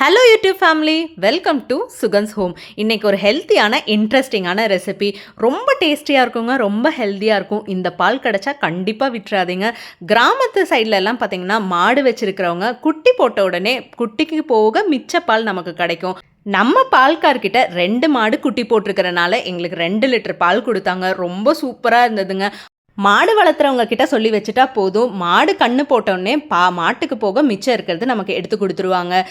Hello YouTube family, welcome to Sugan's home. இன்றைக்கி ஒரு ஹெல்த்தியான இன்ட்ரெஸ்டிங்கான ரெசிபி, ரொம்ப டேஸ்டியாக இருக்குங்க, ரொம்ப ஹெல்த்தியாக இருக்கும். இந்த பால் கிடச்சா கண்டிப்பாக விட்டுறாதீங்க. கிராமத்து சைடில் எல்லாம் பார்த்திங்கன்னா மாடு வச்சுருக்கிறவங்க குட்டி போட்ட உடனே குட்டிக்கு போக மிச்ச பால் நமக்கு கிடைக்கும். நம்ம பால்கார்கிட்ட 2 மாடு குட்டி போட்டிருக்கிறனால எங்களுக்கு 2 லிட்டர் பால் கொடுத்தாங்க. ரொம்ப சூப்பராக இருந்ததுங்க. மாடு வளர்த்துறவங்க கிட்ட சொல்லி வச்சுட்டா போதும், மாடு கண்ணு போட்டோடனே மாட்டுக்கு போக மிச்சம் இருக்கிறது நமக்கு எடுத்து கொடுத்துருவாங்க.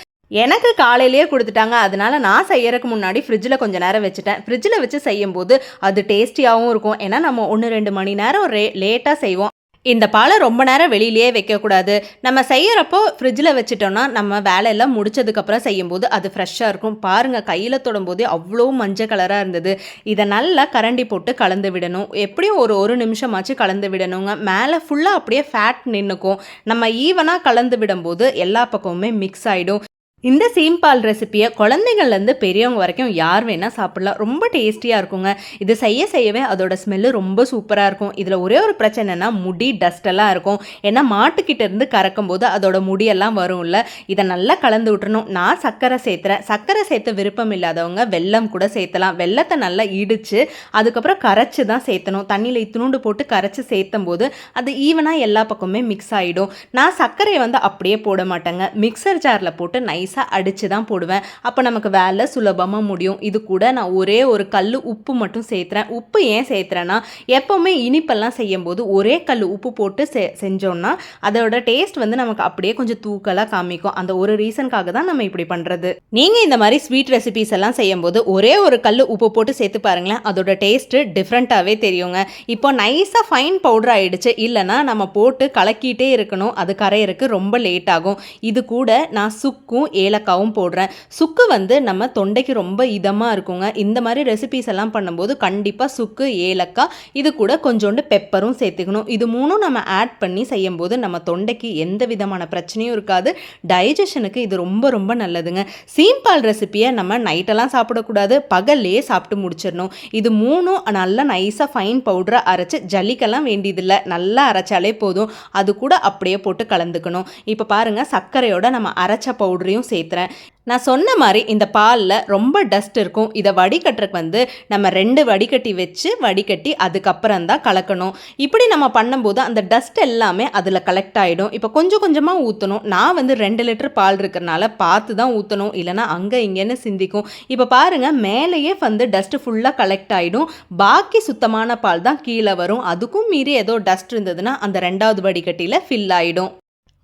எனக்கு காலையிலேயே கொடுத்துட்டாங்க. அதனால நான் செய்யறதுக்கு முன்னாடி ஃப்ரிட்ஜில் கொஞ்சம் நேரம் வச்சுட்டேன். ஃப்ரிட்ஜில் வச்சு செய்யும்போது அது டேஸ்டியாகவும் இருக்கும். ஏன்னா நம்ம 1-2 மணி நேரம் லேட்டாக செய்வோம். இந்த பாலை ரொம்ப நேரம் வெளியிலேயே வைக்கக்கூடாது. நம்ம செய்கிறப்போ ஃப்ரிட்ஜில் வச்சுட்டோன்னா நம்ம வேலையெல்லாம் முடிச்சதுக்கப்புறம் செய்யும்போது அது ஃப்ரெஷ்ஷாக இருக்கும். பாருங்கள், கையில் தொடும்போதே அவ்வளோ மஞ்சள் கலராக இருந்தது. இதை நல்லா கரண்டி போட்டு கலந்து விடணும். எப்படியும் ஒரு நிமிஷமாச்சு கலந்து விடணுங்க. மேலே ஃபுல்லாக அப்படியே ஃபேட் நின்றுக்கும். நம்ம ஈவனாக கலந்து விடும்போது எல்லா பக்கமுமே மிக்ஸ் ஆகிடும். இந்த சீம்பால் ரெசிப்பியை குழந்தைங்கள்லேருந்து பெரியவங்க வரைக்கும் யார் வேணால் சாப்பிடலாம். ரொம்ப டேஸ்டியாக இருக்குங்க. இது செய்யவே அதோட ஸ்மெல்லு ரொம்ப சூப்பராக இருக்கும். இதில் ஒரே ஒரு பிரச்சனைனா முடி டஸ்டெல்லாம் இருக்கும். ஏன்னா மாட்டுக்கிட்ட இருந்து கறக்கும் போது அதோட முடியெல்லாம் வரும்ல. இதை நல்லா கலந்து விட்டுறணும். நான் சர்க்கரை சேர்த்துறேன். சர்க்கரை சேர்த்த விருப்பம் இல்லாதவங்க வெல்லம் கூட சேர்த்தலாம். வெல்லத்தை நல்லா இடித்து அதுக்கப்புறம் கரைச்சி தான் சேர்த்தணும். தண்ணியில் இத்தினூண்டு போட்டு கரைச்சி சேர்த்தும் போது அது ஈவனாக எல்லா பக்கமுமே மிக்ஸ் ஆகிடும். நான் சர்க்கரையை அப்படியே போட மாட்டேங்க. மிக்சர் ஜாரில் போட்டு நைஸ் அடிச்சு தான் போடுவேன். அப்போ நமக்கு வேலை சுலபமாக முடியும். இது கூட நான் ஒரே ஒரு கல் உப்பு மட்டும் சேர்த்துறேன். உப்பு ஏன் சேர்த்துறேன்னா, எப்போவுமே இனிப்பெல்லாம் செய்யும்போது ஒரே கல் உப்பு போட்டு செஞ்சோம்னா அதோட டேஸ்ட் நமக்கு அப்படியே கொஞ்சம் தூக்கலாக காமிக்கும். அந்த ஒரு ரீசனுக்காக தான் நம்ம இப்படி பண்ணுறது. நீங்கள் இந்த மாதிரி ஸ்வீட் ரெசிபிஸ் எல்லாம் செய்யும்போது ஒரே ஒரு கல் உப்பு போட்டு சேர்த்து பாருங்களேன், அதோட டேஸ்ட்டு டிஃப்ரெண்ட்டாகவே தெரியுங்க. இப்போ நைஸாக ஃபைன் பவுடர் ஆகிடுச்சு. இல்லைனா நம்ம போட்டு கலக்கிட்டே இருக்கணும். அது கரையிறதுக்கு ரொம்ப லேட் ஆகும். இது கூட நான் சுக்கும் ஏலக்காவும் போடுறேன். சுக்கு நம்ம தொண்டைக்கு ரொம்ப இதமாக இருக்குங்க. இந்த மாதிரி ரெசிபிஸ் எல்லாம் பண்ணும்போது கண்டிப்பாக சுக்கு, ஏலக்காய், இது கூட கொஞ்சோண்டு பெப்பரும் சேர்த்துக்கணும். இது மூணும் நம்ம ஆட் பண்ணி செய்யும்போது நம்ம தொண்டைக்கு எந்த விதமான பிரச்சனையும் இருக்காது. டைஜஷனுக்கு இது ரொம்ப ரொம்ப நல்லதுங்க. சீம்பால் ரெசிப்பியை நம்ம நைட்டெல்லாம் சாப்பிடக்கூடாது, பகல்லையே சாப்பிட்டு முடிச்சிடணும். இது மூணும் நல்லா நைஸாக ஃபைன் பவுடரை அரைச்சி ஜல்லிக்கெல்லாம் வேண்டியதில்லை, நல்லா அரைச்சாலே போதும். அது கூட அப்படியே போட்டு கலந்துக்கணும். இப்போ பாருங்கள், சர்க்கரையோட நம்ம அரைச்ச பவுடரையும் சேர்த்துறேன். நான் சொன்ன மாதிரி இந்த பாலில் ரொம்ப டஸ்ட் இருக்கும். இதை வடிகட்டுறதுக்கு நம்ம 2 வடிகட்டி வச்சு வடிகட்டி அதுக்கப்புறம் தான் கலக்கணும். இப்படி நம்ம பண்ணும்போது அந்த டஸ்ட் எல்லாமே அதில் கலெக்ட் ஆகிடும். இப்போ கொஞ்சம் கொஞ்சமாக ஊற்றணும். நான் 2 லிட்டர் பால் இருக்கிறனால பார்த்து தான் ஊற்றணும், இல்லைனா அங்கே இங்கேன்னு சிந்திக்கும். இப்போ பாருங்கள், மேலேயே டஸ்ட்டு ஃபுல்லாக கலெக்ட் ஆகிடும். பாக்கி சுத்தமான பால் தான் கீழே வரும். அதுக்கும் மீறி ஏதோ டஸ்ட் இருந்ததுன்னா அந்த 2வது வடிகட்டியில் ஃபில் ஆகிடும்.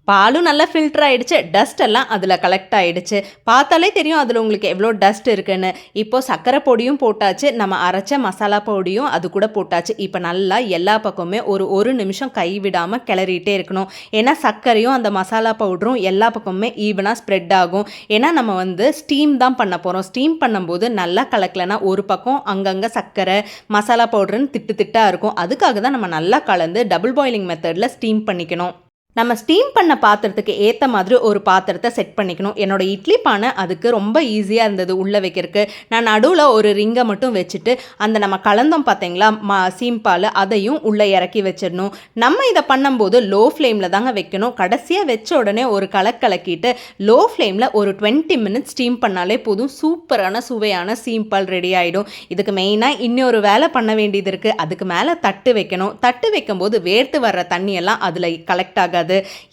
பாலும் நல்லா ஃபில்டர் ஆகிடுச்சு, டஸ்ட் எல்லாம் அதில் கலெக்ட் ஆகிடுச்சு. பார்த்தாலே தெரியும் அதில் உங்களுக்கு எவ்வளோ டஸ்ட் இருக்குன்னு. இப்போது சர்க்கரை பொடியும் போட்டாச்சு, நம்ம அரைச்ச மசாலா பொடியும் அது கூட போட்டாச்சு. இப்போ நல்லா எல்லா பக்கமுமே ஒரு நிமிஷம் கைவிடாமல் கிளறிட்டே இருக்கணும். ஏன்னா சர்க்கரையும் அந்த மசாலா பவுடரும் எல்லா பக்கமுமே ஈவனாக ஸ்ப்ரெட் ஆகும். ஏன்னா நம்ம ஸ்டீம் தான் பண்ண போகிறோம். ஸ்டீம் பண்ணும்போது நல்லா கலக்கலைன்னா ஒரு பக்கம் அங்கங்கே சர்க்கரை மசாலா பவுடருன்னு திட்டாக இருக்கும். அதுக்காக தான் நம்ம நல்லா கலந்து டபுள் பாயிலிங் மெத்தடில் ஸ்டீம் பண்ணிக்கணும். நம்ம ஸ்டீம் பண்ண பாத்திரத்துக்கு ஏற்ற மாதிரி ஒரு பாத்திரத்தை செட் பண்ணிக்கணும். என்னோடய இட்லி பானை அதுக்கு ரொம்ப ஈஸியாக இருந்தது உள்ளே வைக்கிறதுக்கு. நான் நடுவில் ஒரு ரிங்கை மட்டும் வச்சுட்டு அந்த நம்ம கலந்தோம் பார்த்தீங்களா சீம்பால், அதையும் உள்ளே இறக்கி வச்சிடணும். நம்ம இதை பண்ணும்போது லோ ஃப்ளேமில் தாங்க வைக்கணும். கடைசியாக வச்ச உடனே ஒரு கலக்கிட்டு லோ ஃப்ளேமில் ஒரு 20 மினிட்ஸ் ஸ்டீம் பண்ணாலே போதும். சூப்பரான சுவையான சீம்பால் ரெடி ஆகிடும். இதுக்கு மெயினாக இன்னொரு வேலை பண்ண வேண்டியது இருக்குது. அதுக்கு மேலே தட்டு வைக்கணும். தட்டு வைக்கும்போது வேர்த்து வர்ற தண்ணியெல்லாம் அதில் கலெக்ட் ஆகாது,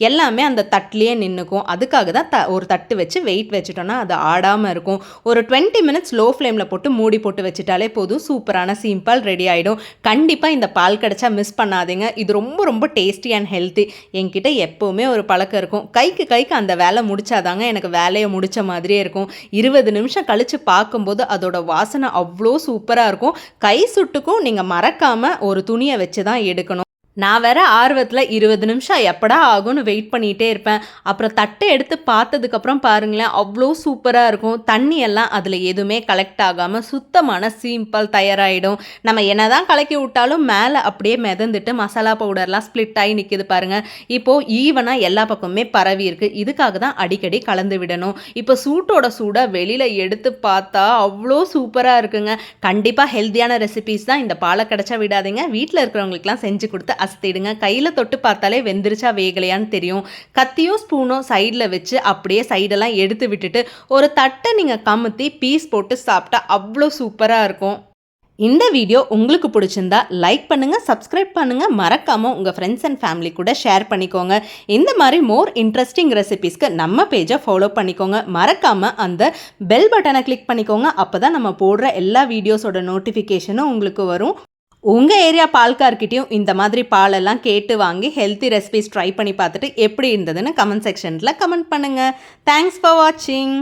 எல்லாமே அந்த தட்டிலேயே நின்றுக்கும். அதுக்காக தான் ஒரு தட்டு வச்சு வெயிட் வச்சுட்டோன்னா அது ஆடாமல் இருக்கும். ஒரு 20 மினிட்ஸ் லோ ஃப்ளேமில் போட்டு மூடி போட்டு வச்சுட்டாலே போதும். சூப்பரான சீம்பால் ரெடி ஆகிடும். கண்டிப்பாக இந்த பால் கிடச்சா மிஸ் பண்ணாதீங்க. இது ரொம்ப ரொம்ப டேஸ்டி அண்ட் ஹெல்த்தி. என்கிட்ட எப்போவுமே ஒரு பழக்கம் இருக்கும், கைக்கு அந்த வேலை முடிச்சாதாங்க எனக்கு வேலையை முடித்த மாதிரியே இருக்கும். 20 நிமிஷம் கழித்து பார்க்கும்போது அதோட வாசனை அவ்வளோ சூப்பராக இருக்கும். கை சுட்டுக்கும். நீங்கள் மறக்காமல் ஒரு துணியை வச்சு தான் எடுக்கணும். நான் வேற ஆர்வத்தில் 20 நிமிஷம் எப்படா ஆகும்னு வெயிட் பண்ணிகிட்டே இருப்பேன். அப்புறம் தட்டை எடுத்து பார்த்ததுக்கப்புறம் பாருங்களேன், அவ்வளோ சூப்பராக இருக்கும். தண்ணி எல்லாம் அதில் எதுவுமே கலெக்ட் ஆகாமல் சுத்தமான சீம்பால் தயாராகிடும். நம்ம என்ன தான் கலக்கி விட்டாலும் மேலே அப்படியே மிதந்துட்டு மசாலா பவுடர்லாம் ஸ்ப்ளிட் ஆகி நிற்கிது பாருங்கள். இப்போது ஈவனாக எல்லா பக்கமுமே பரவி இருக்குது. இதுக்காக தான் அடிக்கடி கலந்து விடணும். இப்போ சூட்டோட சூடாக வெளியில் எடுத்து பார்த்தா அவ்வளோ சூப்பராக இருக்குங்க. கண்டிப்பாக ஹெல்த்தியான ரெசிபீஸ் தான். இந்த பாலை கிடச்சா விடாதீங்க. வீட்டில் இருக்கிறவங்களுக்குலாம் செஞ்சு கொடுத்து அசத்திடுங்க. கையில் தொட்டு பார்த்தாலே வெந்துருச்சா வேகலையான்னு தெரியும். கத்தியோ ஸ்பூனோ சைடில் வச்சு அப்படியே சைடெல்லாம் எடுத்து விட்டுட்டு ஒரு தட்டை நீங்கள் கமுத்தி பீஸ் போட்டு சாப்பிட்டா அவ்வளோ சூப்பராக இருக்கும். இந்த வீடியோ உங்களுக்கு பிடிச்சிருந்தா லைக் பண்ணுங்கள், சப்ஸ்கிரைப் பண்ணுங்கள், மறக்காமல் உங்கள் ஃப்ரெண்ட்ஸ் அண்ட் ஃபேமிலி கூட ஷேர் பண்ணிக்கோங்க. இந்த மாதிரி மோர் இன்ட்ரெஸ்டிங் ரெசிபீஸ்க்கு நம்ம பேஜை ஃபாலோ பண்ணிக்கோங்க. மறக்காமல் அந்த பெல் பட்டனை கிளிக் பண்ணிக்கோங்க. அப்போ தான் நம்ம போடுற எல்லா வீடியோஸோட நோட்டிஃபிகேஷனும் உங்களுக்கு வரும். உங்கள் ஏரியா பால்கார்கிட்டையும் இந்த மாதிரி பாலெல்லாம் கேட்டு வாங்கி ஹெல்த்தி ரெசிபீஸ் ட்ரை பண்ணி பார்த்துட்டு எப்படி இருந்ததுன்னு கமெண்ட் செக்ஷனில் கமெண்ட் பண்ணுங்கள். தேங்க்ஸ் ஃபார் வாட்சிங்.